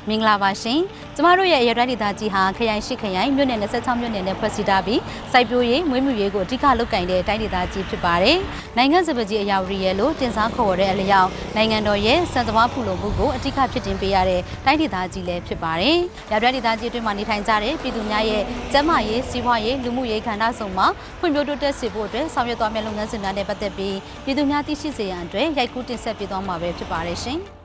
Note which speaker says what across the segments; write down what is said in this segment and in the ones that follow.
Speaker 1: မင်္ဂလာပါရှင်ကျမတို့ရဲ့အရတိုင်းဒေသကြီးဟာခရိုင်ရှိခရိုင်မြို့နယ်26မြို့နယ်နဲ့ဖွဲ့စည်းထားပြီးစိုက်ပျိုးရေးမွေးမြူရေးကိုအဓိကလုပ်ကိုင်တဲ့တိုင်းဒေသကြီးဖြစ်ပါတယ်နိုင်ငံစပကြီးအရာဝတီရဲ့လို့တင်စားခေါ်တဲ့အလျောက်နိုင်ငံတော်ရဲ့စံသမားဖူလုံမှုကိုအဓိကဖြစ်တင်ပေးရတဲ့တိုင်းဒေသကြီးလည်းဖြစ်ပါတယ်ရတိုင်းဒေသကြီးအတွင်းမှာနေထိုင်ကြတဲ့ပြည်သူများရဲ့ကျန်းမာရေးစီးပွားရေးလူမှုရေးခန္ဓာဆောင်မှာဖွံ့ဖြိုးတိုးတက်စေဖို့အတွက်ဆောင်ရွက်သွားမယ့်လုပ်ငန်းစဉ်များနဲ့ပတ်သက်ပြီးပြည်သူများသိရှိစေရန်အတွက်ရိုက်ကူးတင်ဆက်ပေးသွားမှာပဲဖြစ်ပါတယ်ရှင်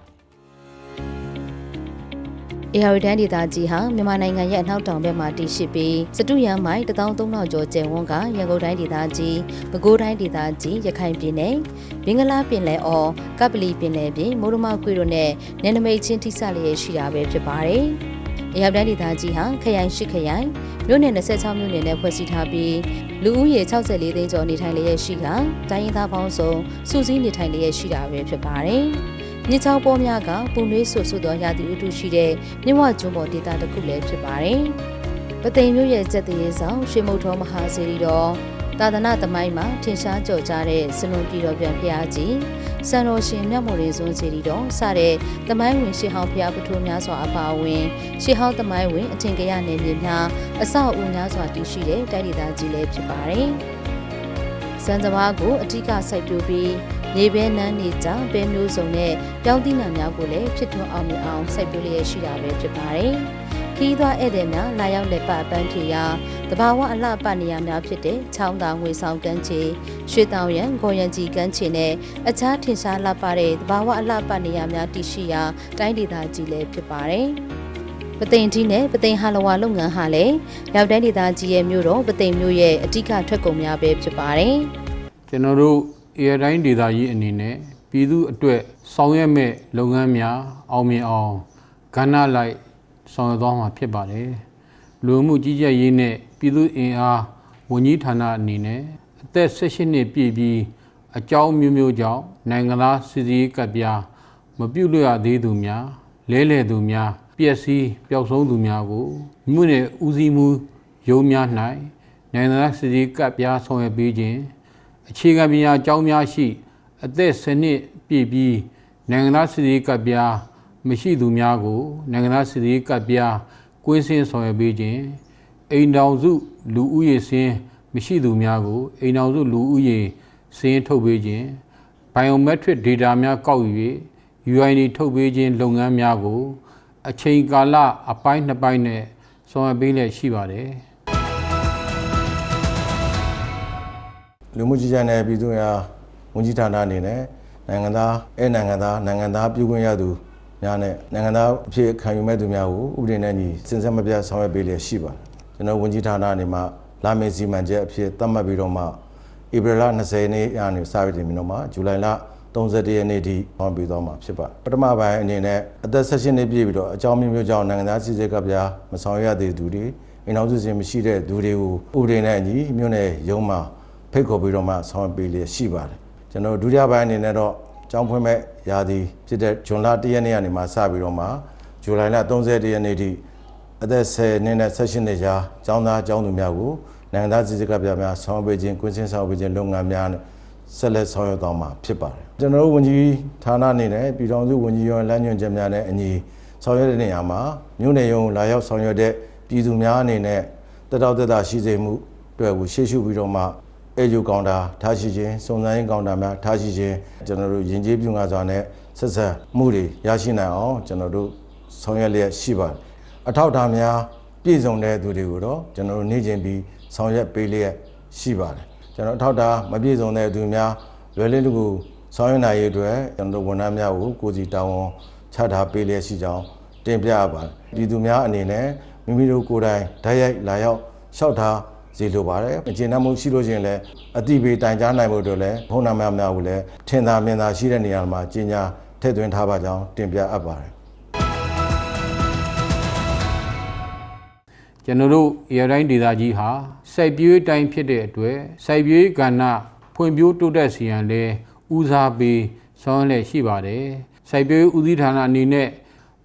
Speaker 1: အေရဝတန်ဒေသကြီးဟာမြန်မာနိုင်ငံရဲ့အနောက်တောင်ဘက်မှာတည်ရှိပြီးစတုရန်မိုင်13000ကျော်ကျယ်ဝန်းကရန်ကုန်တိုင်းဒေသကြီးပဲခူးတိုင်းဒေသကြီးရခိုင်ပြည်နယ်ဘင်္ဂလားပင်လယ်အော်ကပလီပင်လယ်ပြင်မိုးရမကွေတို့နဲ့နယ်နိမိတ်ချင်းထိစပ်လျက်ရှိတာပဲဖြစ်ပါတယ်။အေရဝတန်ဒေသကြီးဟာခရိုင်ရှိခရိုင်မြို့နယ်26မြို့နယ်နဲ့ဖွဲ့စည်းထားပြီးလူဦးရေ64သိန်းကျော်နေထိုင်လျက်ရှိကတိုင်းရင်းသားပေါင်းစုံစုစည်းနေထိုင်လျက်ရှိတာပဲဖြစ်ပါတယ်။မြစ်ချောင်းပေါ်များကပူနွေးဆူဆူသောရာသီဥတုရှိတဲ့မြစ်ဝကျွန်းပေါ်ဒေသတစ်ခုလည်းဖြစ်ပါတယ်။ပသိမ်မြို့ရဲ့ကျက်တရေဆောင်ရွှေမုတ်ထောမဟာစေရီတော်သာသနာသမိုင်းမှာထင်ရှားကျော်ကြားတဲ့စလွန်ပြည်တော်ပြန်ဖျားကြီးစံတော်ရှင်မြတ်မော်ရေစွန်းစေရီတော်စတဲ့သမိုင်းဝင်ရှေးဟောင်းဖျားပထိုးများစွာအပါအဝင်ရှေးဟောင်းသမိုင်းဝင်အထင်ကရနယ်မြေများအဆောက်အဦများစွာတည်ရှိတဲ့တိုင်းဒေသကြီးလည်းဖြစ်ပါတယ်။စံစဘာကိုအထူးစိုက်ပျိုးပြီးရေပဲနန်းနေကြပဲမျိုးစုံနဲ့ပြောင်းသီးနှံများကိုလည်းဖြစ်ထွန်းအောင်မြင်အောင်စိုက်ပျိုးလျက်ရှိတာပဲဖြစ်ပါတယ်။ခီးသွားဧည့်သည်များလာရောက်လက်ပပန်းဖြေရာတဘာဝအလှပနေရာများဖြစ်တဲ့ချောင်းသာငွေဆောင်ကမ်းခြေရွှေတောင်ရံဂေါ်ရံကြီးကမ်းခြေနဲ့အခြားထင်ရှားလှပတဲ့တဘာဝအလှပနေရာများတည်ရှိရာတိုင်းဒေသကြီးလည်းဖြစ်ပါတယ်။ပသိမ်ကြီးနဲ့ပသိမ်ဟာလဝါလုပ်ငန်းဟာလည်းရောက်တိုင်းဒေသကြီးရဲ့မြို့တော်ပသိမ်မြို့ရဲ့အဓိကထွက်ကုန်များပဲဖြစ်ပါတယ်
Speaker 2: ။ကျွန်တော်တို့အေရတိုင်းဒေသကြီးအနေနဲ့ပြည်သူအတွက်ဆောင်ရွက်မဲ့လုပ်ငန်းများအောင်မြင်အောင်ကဏ္ဍလိုက်ဆောင်ရွက်သွားမှာဖြစ်ပါတယ်။လူမှုကြီးကြပ်ရေးနဲ့ပြည်သူအင်အားဝန်ကြီးဌာနအနေနဲ့အသက်18နှစ်ပြည့်ပြီးအကြောင်းမျိုးမျိုးကြောင့်နိုင်ငံသားစီစီကပ်ပြားမပြုတ်လွှတ်ရသေးသူများလဲလှယ်သူများပျက်စီးပျောက်ဆုံးသူများကိုမြို့နယ်ဦးစီးမှုရုံးများ၌နိုင်ငံသားစီစီကပ်ပြားဆောင်ရွက်ပေးခြင်းအခြေခံပညာအကြောင်းများရှိအသက်10နှစ်ပြည့်ပြီးနိုင်ငံသားစီစီကပ်ပြားမရှိသူများကိုနိုင်ငံသားစီစီကပ်ပြားကွင်းစင်းဆောင်ရွက်ပေးခြင်းအိမ်ထောင်စုလူဦးရေစင်းမရှိသူများကိုအိမ်ထောင်စုလူဦးရေစင်းထုတ်ပေးခြင်း biometric data များကောက်ယူ၍ UID ထုတ်ပေးခြင်းလုပ်ငန်းများကိုအချိန်ကာလအပိုင်း2ပိုင်းနဲ့ဆောင်ရွက်ပေးလျက်ရှိပါတယ်လ
Speaker 3: ူမှုကြီးကြပ်တဲ့ပြည်သူ့ရာဝန်ကြီးဌာနအနေနဲ့နိုင်ငံသားပြုခွင့်ရသူများနဲ့နိုင်ငံသားအဖြစ်ခံယူမဲ့သူများကိုဥပဒေနဲ့ညီစဉ်ဆက်မပြတ်ဆောင်ရွက်ပေးလျက်ရှိပါတယ်ကျွန်တော်ဝန်ကြီးဌာနအနေမှာလာမယ့်စီမံချက်အဖြစ်သတ်မှတ်ပြီးတော့မှဧပြီလ20ရက်နေ့ကနေစပြီးတော့မှဇူလိုင်လ31ရက်နေ့ထိဆောင်ပြီးတော့မှာဖြစ်ပါတယ်ပထမပိုင်းအနေနဲ့အသက်16နှစ်ပြည့်ပြီးတော့အကြောင်းမျိုးကြောင့်နိုင်ငံသားစစ်စစ်ကပြားမဆောင်ရွက်သေးသူတွေအိမ်တော်စုစင်မရှိတဲ့သူတွေကိုဥပဒေနဲ့ညီမြို့နယ်ရုံးမှာဖိတ်ခေါ်ပြီးတော့မှဆောင်ရွက်ပေးလျက်ရှိပါတယ်ကျွန်တော်ဒုတိယပိုင်းအနေနဲ့တော့ကျောင်းဖွင့်မဲ့ရာသီဖြစ်တဲ့ဇွန်လ1ရက်နေ့ကနေမှစပြီးတော့မှဇူလိုင်လ31ရက်နေ့ထိအသက်10နှစ်နဲ့18နှစ်ကြားကျောင်းသားကျောင်းသူများကိုနိုင်ငံသားစစ်စစ်ကပြားများဆောင်ရွက်ပေးခြင်းကွင်းစင်းဆောင်ရွက်ပေးခြင်းလုပ်ငန်းများနဲ့ဆက်လက်ဆောင်ရွက်သွားမှာဖြစ်ပါတယ်ကျွန်တော်တို့ဝန်ကြီးဌာနအနေနဲ့ပြည်ထောင်စုဝန်ကြီးရုံးလမ်းညွှန်ချက်များနဲ့အညီဆောင်ရွက်တဲ့နေရာမှာမြို့နယ်ရုံးလာရောက်ဆောင်ရွက်တဲ့ပြည်သူများအနေနဲ့တက်တော့တက်တာရှိစေမှုအတွက်ကိုရှေ့ရှုပြီးတော့မှအေဂျူကောင်တာထားရှိခြင်းစုံစမ်းရေးကောင်တာများထားရှိခြင်းကျွန်တော်တို့ယဉ်ကျေးပြုငါစွာနဲ့ဆက်ဆက်မှုတွေရရှိနိုင်အောင်ကျွန်တော်တို့ဆောင်ရွက်လျက်ရှိပါတယ်အထောက်အထားများပြည့်စုံတဲ့သူတွေကိုတော့ကျွန်တော်တို့နေ့ချင်းပြီးဆောင်ရွက်ပေးလျက်ရှိပါတယ်ကျွန်တော်အထောက်အထားမပြည့်စုံတဲ့သူများလွယ်လင့်လူကိုဆောင်ရွက်နိုင်ရေးအတွက်ကျွန်တော်တို့ဝန်ထမ်းများကိုကိုယ်စီတာဝန်ချထားပေးလျက်ရှိကြောင်းတင်ပြပါတယ်ပြည်သူများအနေနဲ့မိမိတို့ကိုယ်တိုင်ဓာတ်ရိုက်လာရောက်လျှောက်ထားစီလိုပါတယ်အကျဉ်းနှမှုရှိလို့ရှိရင်လည်းအတိပေးတိုင်ကြားနိုင်ဖို့အတွက်လည်းဖုန်းနံပါတ်များကိုလည်းထင်သာမြင်သာရှိတဲ့နေရာမှာကြီးညာထည့်သွင်းထားပါကြောင်းတင်ပြအပ်ပါတယ်က
Speaker 2: ျွန်တော်တို့အေရတိုင်းဒေသကြီးဟာစိုက်ပျိုးတိုင်းဖြစ်တဲ့အတွက်စိုက်ပျိုးကဏ္ဍဖွံ့ဖြိုးတိုးတက်စီရန်လဲဦးစားပေးဆောင်ရွက်လျက်ရှိပါတယ်စိုက်ပျိုးဦးစီးဌာနအနေနဲ့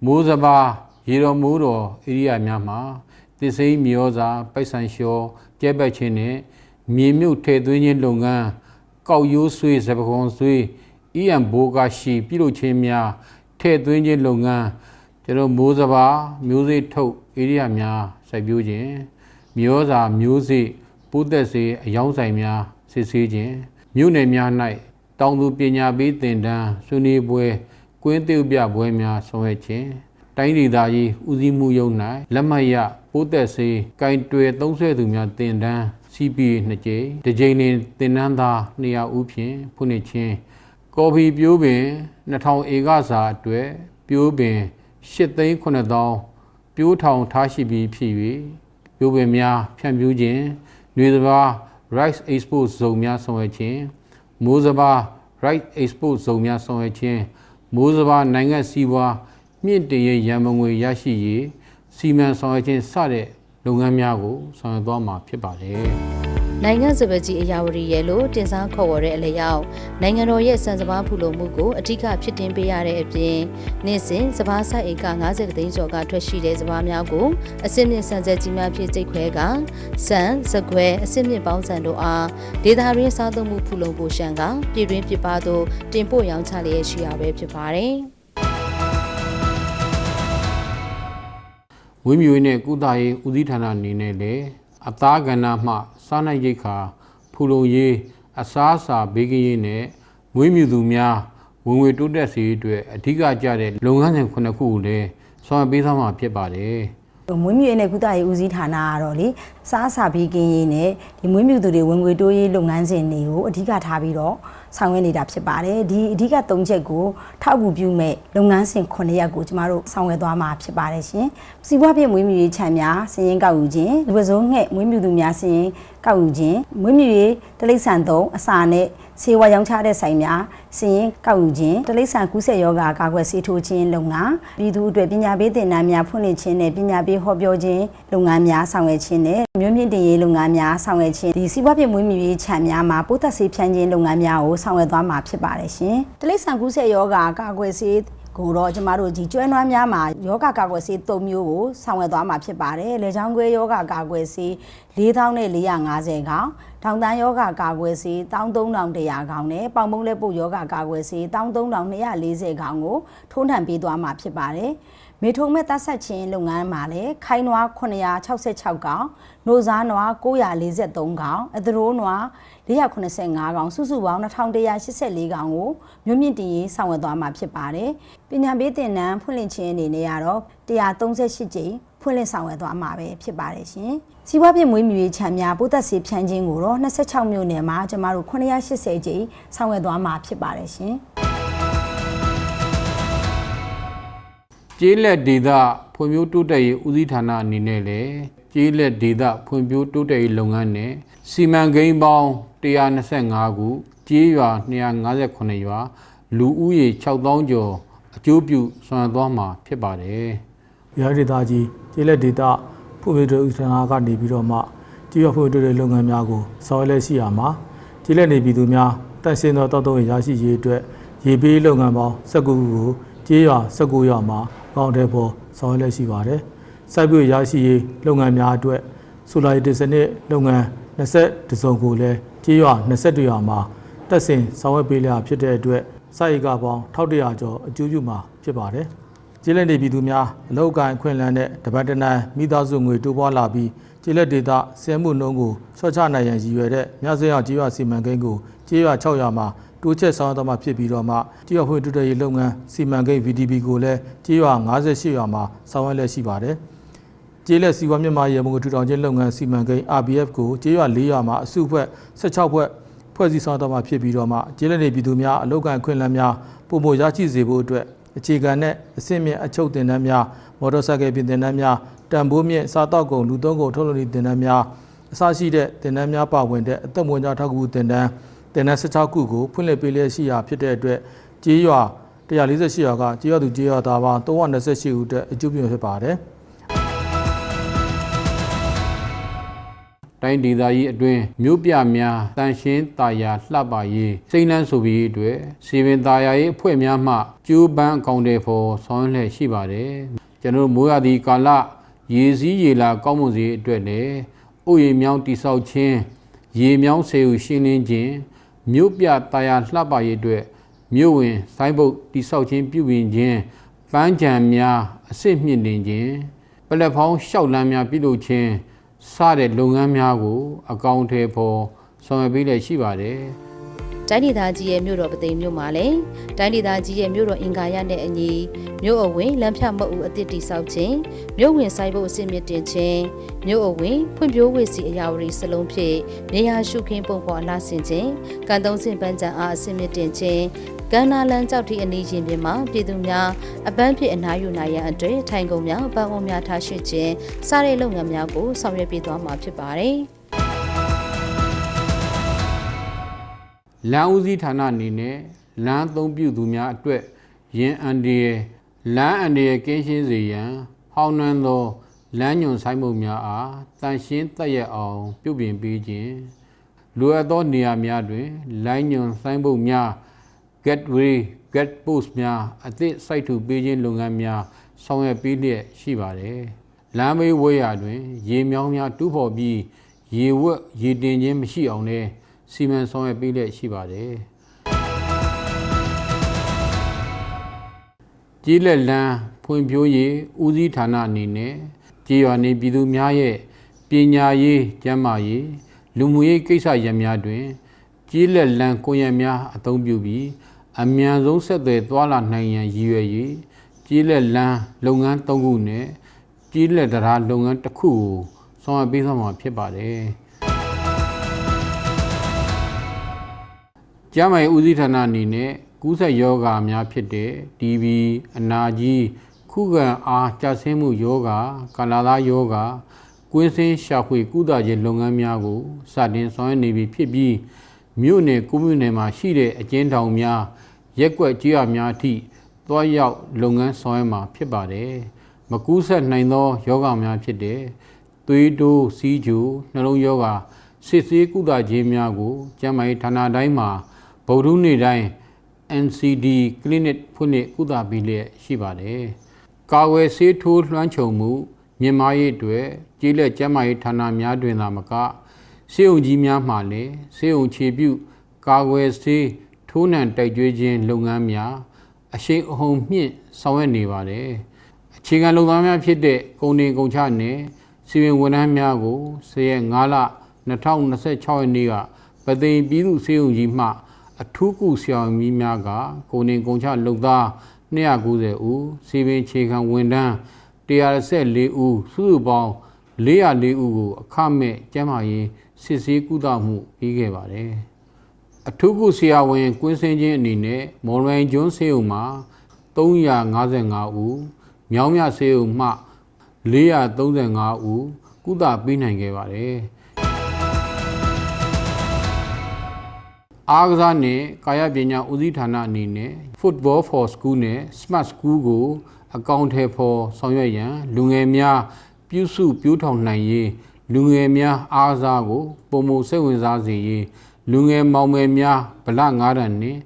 Speaker 2: မိုးစပါးရေတော်မိုးတော်ဧရိယာများမှာသစ်စိမ်းမြေဩဇာပိုက်ဆံလျှော်ကျဲပတ်ခြင်းနဲ့မြေမြုပ်ထည့်သွင်းခြင်းလုပ်ငန်းကောက်ရိုးဆွေးစပခုံဆွေးဘိုးကရှိပြုလုပ်ခြင်းများထည့်သွင်းခြင်းလုပ်ငန်း ကျွန်တော်မိုးစပါမျိုးစေ့ထုတ်ဧရိယာများစိုက်ပျိုးခြင်းမြေဩဇာမျိုးစေ့ပိုးသက်စေအယောင်းဆိုင်များစစ်ဆေးခြင်းမြို့နယ်များ၌တောင်သူပညာပေးသင်တန်းဆွေးနွေးပွဲကွင်းသစ်ပြပွဲများဆောင်ရွက်ခြင်းတိုင်းဒေသကြီးဦးစီးမှုရုံး၌လက်မှတ်ရပိုးသက်စေကင်တွယ်သုံးဆွဲသူများသင်တန်း CPA 2ကြိမ်တစ်ကြိမ်နှင့်သင်တန်းသား200ဦးဖြင့်ဖွင့်လှစ်ခြင်းကော်ဖီပြိုးပင်2000ဧကစာအတွက်ပြိုးပင်8,900,000ပြိုးထောင်ထားရှိပြီးဖြစ်၍ပြိုးပင်များဖြန့်ဖြူးခြင်းຫນွေစပါး Rice Export ဇုံများဆောင်ရွက်ခြင်းမိုးစပါး Rice Export ဇုံများဆောင်ရွက်ခြင်းမိုးစပါးနိုင်ငံစီးပွားမြင့်တင်ရေးရန်ပုံငွေရရှိရေးစီမံဆောင်ရွက်ခြင်းစတဲ့လုပ်ငန်းများကိုဆောင်ရွက်သွားမှာဖြစ်ပါတယ်
Speaker 1: နိုင်ငံစပကြီးအရာဝတီရဲ့လို့တင်စားခေါ်ဝေါ်တဲ့အလျောက်နိုင်ငံတော်ရဲ့စံစဘာဖူလုံမှုကိုအထူးဖြစ်တင်ပေးရတဲ့အပြင်နေ့စဉ်စဘာဆိုင်ဧက50သိန်းကျော်ကထွက်ရှိတဲ့စဘာများကိုအစစ်မြစ်စံဆက်ကြီးများဖြင့်စိတ်ခွဲကစံစကွဲအစစ်မြစ်ပေါင်းစံတို့အားဒေသရင်းစားသုံးမှုဖူလုံဖို့ရှံကပြည်တွင်းပြပသို့တင်ပို့ရောင်းချလျက်ရှိရပဲဖြစ်ပါတယ်
Speaker 2: ဝင်းမျိုးနဲ့ကုသရေးဦးစီးဌာနအနေနဲ့လည်းအသားကဏ္ဍမှစားနပ်ရိက္ခာဖူလုံရေးအစားအစာဘေးကင်းရေးနဲ့မွေးမြူသူများဝင်ငွေတိုးတက်စေအတွက်အဓိကကျတဲ့လုပ်ငန်းစဉ်9ခုကိုလည်းဆောင်ရွက်ပေးသွားမှာဖြစ်ပါတယ်
Speaker 4: မွေးမြူရေးနဲ့ကုသရေးဦးစီးဌာနကတော့လေစားအစာဘေးကင်းရေးနဲ့ဒီမွေးမြူသူတွေဝင်ငွေတိုးရေးလုပ်ငန်းစဉ်တွေကိုအဓိကထားပြီးတော့ဆောင်ရွက်နေတာဖြစ်ပါတယ်ဒီအဓိက3ချက်ကိုထောက်ကူပြုမဲ့လုပ်ငန်းစဉ်9ရပ်ကိုကျမတို့ဆောင်ရွက်သွားမှာဖြစ်ပါတယ်ရှင်စီးပွားဖြစ်မွေးမြူရေးခြံများစီရင်ကောက်ယူခြင်းလူပစုံငှက်မွေးမြူသူများစီရင်ကောက်ယူခြင်းမွေးမြူရေးတလိပ်ဆန်သုံးအစာနဲ့ဆေးဝါးရောင်းချတဲ့ဆိုင်များစီရင်ကောက်ယူခြင်းတလိပ်ဆန်ကူးစက်ရောဂါကာကွယ်ဆေးထိုးခြင်းလုပ်ငန်းပြည်သူအတွက်ပညာပေးသင်တန်းများဖွင့်လှစ်ခြင်းနဲ့ပညာပေးဟောပြောခြင်းလုပ်ငန်းများဆောင်ရွက်ခြင်းနဲ့မြို့မြင့်တင်ရေးလုပ်ငန်းများဆောင်ရွက်ခြင်းဒီစီးပွားဖြစ်မွေးမြူရေးခြံများမှာပိုးသက်ဆေးဖြန့်ခြင်းလုပ်ငန်းများကိုဆောင်ရွက်သွားမှာဖြစ်ပါတယ်ရှင်တလိပ်ဆန်ကူးစက်ရောဂါကာကွယ်ဆေးကိုတော့ကျမတို့ဒီကျွဲနွားများမှာယောဂကာကွယ်ဆေး3မျိုးကိုဆောင်ရွက်သွားမှာဖြစ်ပါတယ်။လေချောင်းခွဲယောဂကာကွယ်ဆေး4,450 ကောင်၊ထောင်တန်းယောဂကာကွယ်ဆေး13,100 ကောင်နဲ့ပေါင်မုံလက်ပုတ်ယောဂကာကွယ်ဆေး13,240 ကောင်ကိုထိုးနှံပေးသွားမှာဖြစ်ပါတယ်။မေထုံမဲ့တပ်ဆက်ချင်းလုပ်ငန်းမှာလည်းခိုင်းနွား966ကောင်၊နိုစားနွား943ကောင်၊အသရိုးနွား485ကောင်စုစုပေါင်း2184ကောင်ကိုမြို့မြင့်တင်ရေးဆောင်ရွက်သွားမှာဖြစ်ပါတယ်။ပညာပေးသင်တန်းဖွင့်လှစ်ခြင်းအနေနဲ့ကတော့138ကြိမ်ဖွင့်လှစ်ဆောင်ရွက်သွားမှာပဲဖြစ်ပါတယ်ရှင်။စီးပွားဖြစ်မွေးမြူရေးခြံများပိုးသက်ဆေးဖြန့်ခြင်းကိုတော့26မြို့နယ်မှာကျမတို့980ကြိမ်ဆောင်ရွက်သွားမှာဖြစ်ပါတယ်ရှင်။
Speaker 2: ကျေးလက်ဒေသဖွံ့ဖြိုးတိုးတက်ရေးဦးစီးဌာနအနေနဲ့လည်းကျေးလက်ဒေသဖွံ့ဖြိုးတိုးတက်ရေးလုပ်ငန်းနဲ့စီမံကိန်းပေါင်း125ခုကျေးရွာ258ရွာလူဦးရေ6000ကျော်အကျိုးပြုဆောင်ရွက်သွားမှာဖြစ်ပါတယ်
Speaker 5: ။ရာဒေသကြီးကျေးလက်ဒေသဖွံ့ဖြိုးတိုးတက်ရေးကနေပြီးတော့မှကျေးရွာဖွံ့ဖြိုးတိုးတက်ရေးလုပ်ငန်းများကိုဆောင်ရွက်လက်ရှိရမှာကျေးလက်နေပြည်သူများတန်ရှင်းသောတောက်သုံးရရှိရေးအတွက်ရေပေးလုပ်ငန်းပေါင်း19ခုကိုကျေးရွာ19ရွာမှာပေါင်းတဲ့ပေါ်ဆောင်ရွက်လက်ရှိပါတယ်။စိုက်ပျိုးရရှိရေးလုပ်ငန်းများအတွက်ဆိုလာတစ်စနစ်လုပ်ငန်း20စုံကိုလည်းကျေးရွာ22ရွာမှာတက်ဆင်ဆောင်ရွက်ပေးလျက်ဖြစ်တဲ့အတွက်စိုက်ဧကပေါင်း1100ကျော်အကျိုးပြုမှာဖြစ်ပါတယ်။ကျေးလက်နေပြည်သူများအလောက်ကိုင်းခွင့်လန်းတဲ့တပတ်တနန်းမိသားစုငွေတိုးပွားလာပြီးကျေးလက်ဒေသဆဲမှုနှုန်းကိုလျှော့ချနိုင်ရန်ရည်ရွယ်တဲ့မြစရကျေးရွာစီမံကိန်းကိုကျေးရွာ6ရွာမှာတိုးချက်ဆောင်ရွက်သွားမှာဖြစ်ပြီးတော့မှကျေးရွာဖွံ့ဖြိုးတိုးတက်ရေးလုပ်ငန်းစီမံကိန်း VDP ကိုလည်းကျေးရွာ58ရွာမှာဆောင်ရွက်လက်ရှိပါတယ်။ကျေးလက်စီးပွားမြန်မာရေမှုထူထောင်ခြင်းလုပ်ငန်းစီမံကိန်း RBF ကိုကျေးရွာ4ရွာမှာအစုအဖွဲ့16ဖွဲ့ဖွဲ့စည်းဆောင်ရွက်သွားမှာဖြစ်ပြီးတော့မှကျေးလက်နေပြည်သူများအလောက်ကိုင်းခွင့်လန်းများပုံမရရှိစေဖို့အတွက်အခြေခံနဲ့အဆင့်မြင့်အချုပ်တင်တန်းများမော်တော်ဆိုင်ကယ်ပြင်တင်တန်းများတန်ဖိုးမြင့်စားတောက်ကုန်လူသုံးကုန်ထုတ်လုပ်ရေးတင်တန်းများအစရှိတဲ့တင်တန်းများပါဝင်တဲ့အသက်မွေးကြောင်းထောက်ကူတင်တန်း16ခုကိုဖွင့်လှစ်ပေးလျက်ရှိရာဖြစ်တဲ့အတွက်ကျေးရွာ148ရွာကကျေးရွာသူကျေးရွာသားပေါင်း328ဦးအတွက်အကျိုးပြုဖြစ်ပါတယ်။
Speaker 2: တိုင်းဒေသကြီးအတွင်းမြို့ပြများတန်ရှင်းတာယာလှပရေးစိမ့်လန်းဆိုပြီးအတွက်စီပင်တာယာရေးအဖွဲ့များမှကျိုးပန်းအကောင့်တွေဖို့ဆောင်ရွက်လျက်ရှိပါတယ်ကျွန်တော်မိုးရသည့်ကာလရေစည်းရေလာကောင်းမွန်စေအတွက်လည်းဥယျာဉ်မြောင်းတိဆောက်ခြင်းရေမြောင်းဆေးဟုရှင်းလင်းခြင်းမြို့ပြတာယာလှပရေးအတွက်မြို့ဝင်ဆိုင်းဘုတ်တိဆောက်ခြင်းပြုပြင်ခြင်း ပန်းချံများအစစ်မြင့်တင်ခြင်းပလက်ဖောင်းလျှောက်လမ်းများပြုလုပ်ခြင်းစတဲ့လုပ်ငန်းများကိုအကောင့်ထဲပေါ်ဆောင်ရွက်ပေးလျက်ရှိပါတယ်
Speaker 1: တိုင်းဒေသကြီးရဲ့မြို့တော်ပသိမ်မြို့မှာလည်းတိုင်းဒေသကြီးရဲ့မြို့တော်အင်္ဂါရနဲ့အညီမြို့အဝင်လမ်းဖြတ်မအုပ်အသစ်တိဆောက်ခြင်းမြို့ဝင်ဆိုင်ဖို့အစီအမံတင်ခြင်းမြို့အဝင်ဖွံ့ဖြိုးဝေစီအရာဝတီစလုံးဖြင့်နေရာရှုခင်းပုံပေါ်အလားဆင်ခြင်းကန်သုံးစင်ပန်းချံအားအစီအမံတင်ခြင်းကန္နာလန်းကြောက်တီအနီးချင်းပြင်မှာပြည်သူများအပန်းဖြင့်အနားယူနိုင်ရန်အတွက်ထိုင်ကုန်များပန်းအုံများထားရှိခြင်းစတဲ့လုပ်ငန်းများကိုဆောင်ရွက်ပေးသွားမှာဖြစ်ပါတယ်
Speaker 2: လမ်းဦးစီးဌာနအနေနဲ့လမ်းသုံးပြုသူများအတွက်ရင်းအန်ဒီရဲ့လမ်းအန်ဒီရဲ့ကင်းရှင်းစေရန်ဟောင်းနှံသောလမ်းညွန်ဆိုင်မှုများအားတန်ရှင်းသက်ရအောင်ပြုပြင်ပေးခြင်းလိုအပ်သောနေရာများတွင်လိုင်းညွန်ဆိုင်မှုများ gateway get post များအသည့်စိုက်ထူပေးခြင်းလုပ်ငန်းများဆောင်ရွက်ပေးလျက်ရှိပါတယ်လမ်းမေးဝဲရာတွင်ရေမြောင်းများတူးဖော်ပြီးရေဝက်ရေတင်ခြင်းမရှိအောင်လည်းစီမံဆောင်ရွက်ပေးလျက်ရှိပါတယ်ကျေးလက်လန်းဖွံ့ဖြိုးရေးဦးစီးဌာနအနေနဲ့ကျေးရွာနေပြည်သူများရဲ့ပညာရေးကျန်းမာရေးလူမှုရေးကိစ္စရပ်များတွင်ကျေးလက်လန်းကွန်ရက်များအသုံးပြုပြီးအမြန်ဆုံးဆက်သွယ်သွားလာနိုင်ရန်ရည်ရွယ်၍ကျေးလက်လန်းလုပ်ငန်း၃ခုနဲ့ကျေးလက်တရားလုပ်ငန်းတစ်ခုကိုဆောင်ရွက်ပေးသွားမှာဖြစ်ပါတယ်ကျန်းမာရေးဦးစီးဌာနအနေနဲ့ကူးစက်ရောဂါများဖြစ်တဲ့ TB အနာကြီးခုခံအားကျဆင်းမှုရောဂါကာလသားရောဂါကွင်းစင်းရှာဖွေကုသခြင်းလုပ်ငန်းများကိုစတင်ဆောင်ရွက်နေပြီဖြစ်ပြီးမြို့နယ်ကုမြို့နယ်မှာရှိတဲ့အကျဉ်းထောင်များရက်ကွက်ကျေးရွာများအထိသွားရောက်လုပ်ငန်းဆောင်ရွက်မှာဖြစ်ပါတယ်မကူးစက်နိုင်သောရောဂါများဖြစ်တဲ့သွေးတိုးစီးကျူနှလုံးရောဂါစစ်ဆေးကုသခြင်းများကိုကျန်းမာရေးဌာနတိုင်းမှာဗုဒ္ဓနေ့တိုင်း NCD clinic ဖွင့်လှစ်ကုသပေးလျက်ရှိပါတယ်။ကာဝယ်ဆေးထိုးလွှမ်းခြုံမှုမြင့်မားရေးအတွက်ကျေးလက်ကျန်းမာရေးဌာနများတွင်သာမကဆေးရုံကြီးများမှလည်းဆေးရုံခြေပြုကာဝယ်ဆေးထိုးနှံတိုက်ကျွေးခြင်းလုပ်ငန်းများအရှိန်အဟုန်မြင့်ဆောင်ရွက်နေပါတယ်။အခြေခံလုပ်သားများဖြစ်တဲ့ကုန်တင်ကုန်ချနယ်စီမံဝန်ထမ်းများကို10ရက်5လ2026ရက်နေ့ကပသိမ်ပြည်သူ့ဆေးရုံကြီးမှအထူးကုဆရာဝန်ကြီးများကကုန်တင်ကုန်ချလုပ်သား290ဦးစီပင်ခြေခံဝန်ထမ်း114ဦးစုစုပေါင်း404ဦးကိုအခမဲ့ကျန်းမာရေးစစ်ဆေးကုသမှုပေးခဲ့ပါတယ်အထူးကုဆရာဝန်ကွင်းစင်းခြင်းအနေနဲ့မော်ရိုင်းကျွန်းဆေးရုံမှာ355ဦးမြောင်းမြဆေးရုံမှ435ဦးကုသပေးနိုင်ခဲ့ပါတယ်အားကစားနဲ့ကာယပညာဦးစီးဌာနအနေနဲ့ Football for School နဲ့ Smart School ကိုအကောင့်ထဲပေါ်ဆောင်ရွက်ရန်လူငယ်များပြုစုပြောင်းထောင်နိုင်ရေးလူငယ်များအားကစားကိုပုံမစိတ်ဝင်စားစေရေးလူငယ်မောင်မယ်များဗလ9တန်းနှင့်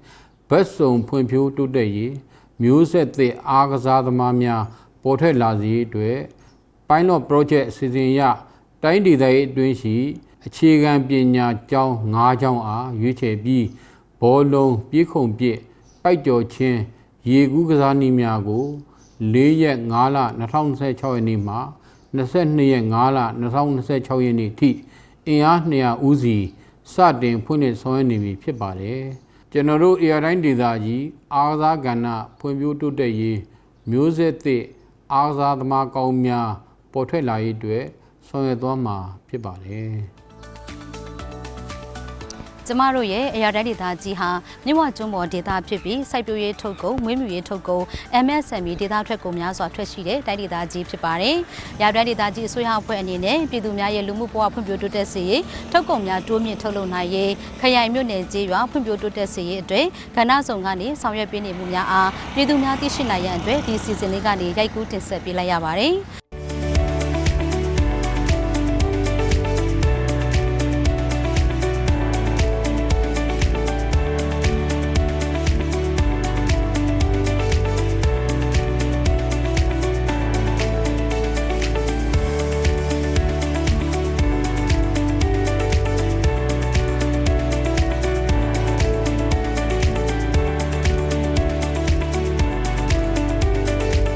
Speaker 2: ဘတ်စုံဖွံ့ဖြိုးတိုးတက်ရေးမျိုးဆက်သစ်အားကစားသမားများပေါ်ထွက်လာစေအတွက် Pilot Project အစီအစဉ်အရတိုင်းဒေသရေးအတွင်းရှိအခြေခံပညာကျောင်း9ကျောင်းအားရွေးချယ်ပြီးဘောလုံးပြေးခုန်ပစ်ပိုက်ကျော်ချင်းရေကူးကစားနည်းများကို4ရက်5လ2026ရက်နေ့မှ22ရက်5လ2026ရက်နေ့ထိအင်အား200ဦးစီစတင်ဖွင့်လှစ်ဆောင်ရွက်နေပြီဖြစ်ပါတယ်ကျွန်တော်တို့ AI တိုင်းဒေသကြီးအားကစားကဏ္ဍဖွံ့ဖြိုးတိုးတက်ရေးမျိုးဆက်သစ်အားကစားသမားကောင်းများပေါ်ထွက်လာရေးအတွက်ဆောင်ရွက်သွားမှာဖြစ်ပါတယ်
Speaker 1: ကျမတို့ရဲ့အရာတိုင်းဒေသကြီးဟာမြဝကျွန်းပေါ်ဒေသဖြစ်ပြီးစိုက်ပျိုးရေးထုတ်ကုန်မွေးမြူရေးထုတ်ကုန် MSME ဒေသထွက်ကုန်များစွာထွက်ရှိတဲ့တိုင်းဒေသကြီးဖြစ်ပါတယ်။ရာတိုင်းဒေသကြီးအစိုးရအဖွဲ့အနေနဲ့ပြည်သူများရဲ့လူမှုဘဝဖွံ့ဖြိုးတိုးတက်စေရေးထုတ်ကုန်များတိုးမြင့်ထုတ်လုပ်နိုင်ရေးခရိုင်မြို့နယ်ကျေးရွာဖွံ့ဖြိုးတိုးတက်စေရေးအတွက်ကဏ္ဍစုံကနေဆောင်ရွက်ပေးနေမှုများအားပြည်သူများသိရှိနိုင်ရန်အတွက်ဒီစီစဉ်လေးကနေရိုက်ကူးတင်ဆက်ပေးလိုက်ရပါတယ်။